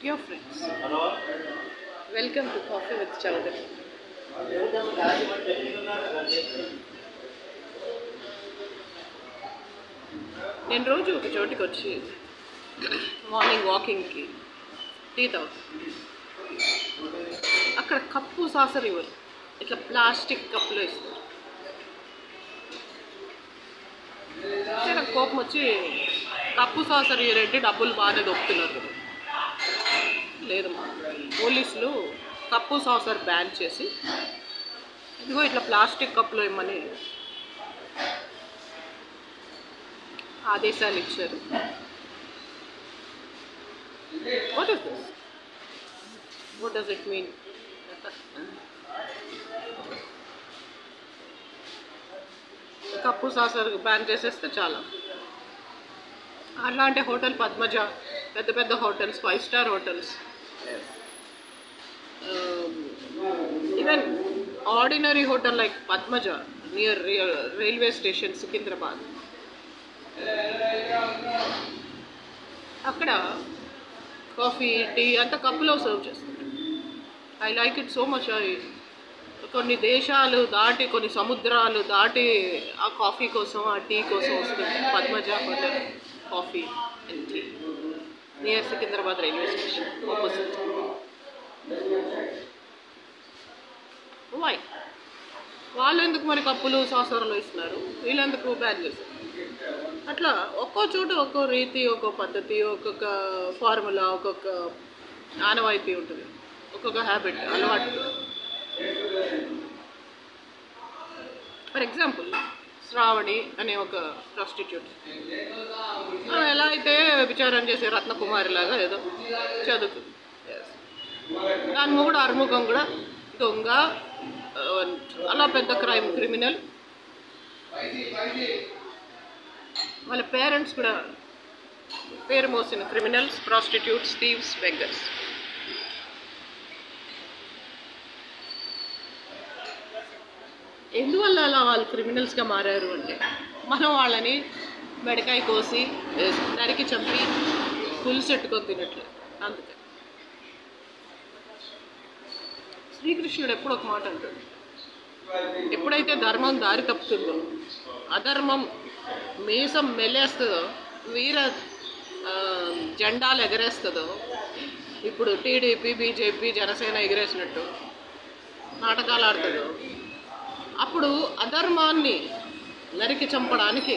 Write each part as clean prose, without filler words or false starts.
Dear friends, welcome to Coffee with Chowdhury. నేను రోజు ఒక చోటికి వచ్చి మార్నింగ్ వాకింగ్కి టీ తాగుతాను. అక్కడ కప్పు సాసర్ ఇవ్వరు, ఇట్లా ప్లాస్టిక్ కప్పులో ఇస్తారు. నాకు కోపం వచ్చి కప్పు సాసర్ ఇవ్వరేంటి, డబ్బులు బాగానే దొక్కుతున్నారు కదా. లేదమ్మా, పోలీసులు కప్పు సాసర్ బ్యాన్ చేసి ఇదిగో ఇట్లా ప్లాస్టిక్ కప్పులో ఇమ్మని ఆదేశాలు ఇచ్చారు. What is this? What does it mean? Cup saucer ban చేసేస్తే చాలా. అలాంటి హోటల్ పద్మజ, పెద్ద పెద్ద hotels, 5 star hotels, even ordinary hotel like Padmaja near railway station Secunderabad, అక్కడ కాఫీ టీ అంతా కప్పులో సర్వ్ చేస్తారు. I like it so much. కొన్ని దేశాలు దాటి, కొన్ని సముద్రాలు దాటి ఆ కాఫీ కోసం, ఆ టీ కోసం వస్తుంది. Padmaja hotel coffee and tea near Secunderabad railway station opposite. Why వాళ్ళు ఎందుకు మరి కప్పులు సాసర్లు ఇస్తున్నారు, వీళ్ళెందుకు బ్యాన్ చేస్తారు? అట్లా ఒక్కో చోట ఒక్కో రీతి, ఒక్కో పద్ధతి, ఒక్కొక్క ఫార్ములా, ఒక్కొక్క ఆనవాయితీ ఉంటుంది, ఒక్కొక్క హ్యాబిట్, అలవాటు. ఫర్ ఎగ్జాంపుల్, శ్రావణి అనే ఒక ప్రాస్టిట్యూట్, ఎలా అయితే విచారం చేసే రత్నకుమారి లాగా ఏదో చదువుతుంది. దాని మొగుడు అర్ముఖం కూడా దొంగ, అలా పెద్ద క్రిమినల్. వాళ్ళ పేరెంట్స్ కూడా పేరు మోసిన క్రిమినల్స్, ప్రాస్టిట్యూట్స్, థీవ్స్, బెగ్గర్స్. ఎందువల్ల అలా వాళ్ళు క్రిమినల్స్గా మారారు అంటే, మనం వాళ్ళని బెడకాయ కోసి నరికి చంపి పులుసెట్టుకొని తినట్లేదు. అందుకే శ్రీకృష్ణుడు ఎప్పుడు ఒక మాట అంటాడు, ఎప్పుడైతే ధర్మం దారి తప్పుతుందో, అధర్మం మీసం మెల్లేస్తుందో, వీర జెండాలు ఎగరేస్తుందో, ఇప్పుడు టీడీపీ, బీజేపీ, జనసేన ఎగరేసినట్టు నాటకాలు ఆడుతుందో, అప్పుడు అధర్మాన్ని నరికి చంపడానికి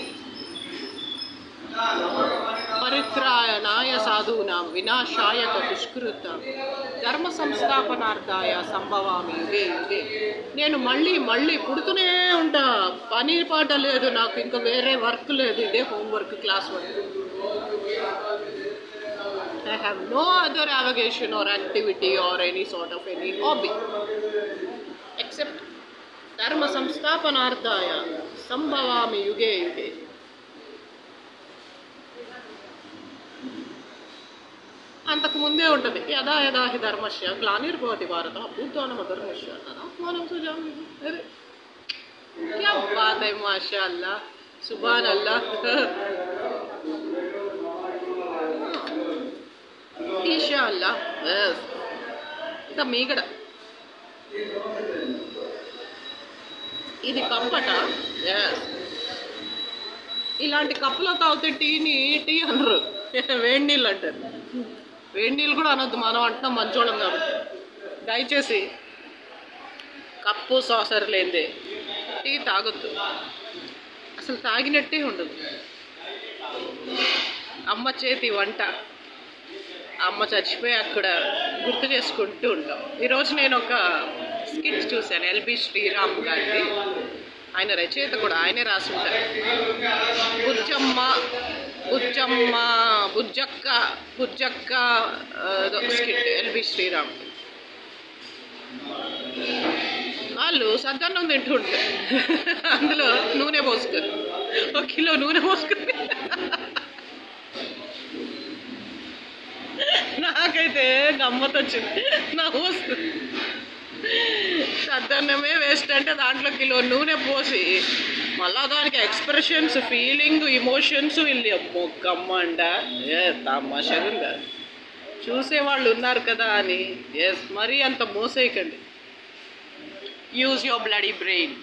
పరిత్రాయణాయ సాధూనాం వినాశాయ దుష్కృత ధర్మ సంస్థాపనార్థాయ సంభవామి యుగే యుగే. నేను మళ్ళీ మళ్ళీ పుడుతూనే ఉంటా, పని పాట లేదు నాకు, ఇంకా వేరే వర్క్ లేదు, ఇదే homework, class work. I have no other avocation or activity or any sort of any hobby except ధర్మ సంస్థాపనార్థాయ సంభవామి యుగే యుగే. అంతకు ముందే ఉంటుంది, యదా యదా హి ధర్మస్య గ్లానిర్భవతి భారత అభ్యుత్థానం అధర్మస్య తదాత్మానం సృజామి. అరే క్యా బాత్ హై, మాషా అల్లాహ్, సుబ్హాన్ అల్లాహ్. ఈషా అల్లాహ్. ఇంకా మీగడ ఇది కప్పట. ఇలాంటి కప్పులో తాగితే టీని టీ అనరు, వేడి నీళ్ళు అంటారు. వేడి నీళ్ళు కూడా అనొద్దు, మనం అంటున్నాం మంచోళం కాబట్టి. దయచేసి కప్పు సాసర్ లేదే టీ తాగొద్దు, అసలు తాగినట్టే ఉండదు. అమ్మ చేతి వంట, అమ్మ చచ్చిపోయి అక్కడ గుర్తు చేసుకుంటూ ఉంటాం. ఈరోజు నేను ఒక స్కిట్ చూశాను, ఎల్బి శ్రీరామ్ గారిది. ఆయన రచయిత కూడా, ఆయనే రాసి ఉంటారు. Bujjamma Bujjamma బుజ్జక్క బుజ్జక్క skit, LB Sriram. వాళ్ళు సద్దన్నం తింటూ ఉంటారు, అందులో నూనె పోసుకొని, 1 కిలో నూనె పోసుకొని. నాకైతే గమ్మత్ వచ్చింది, నాకు వస్తుంది. సద్దన్నమే వేస్ట్ అంటే దాంట్లో కిలో నూనె పోసి మళ్ళా దానికి ఎక్స్ప్రెషన్స్, ఫీలింగ్, ఇమోషన్స్, వీళ్ళు మొక్కమ్మండ తమాషగా ఉందా. చూసేవాళ్ళు ఉన్నారు కదా అని ఎస్ మరీ అంత మోసేయకండి. Use your bloody brain.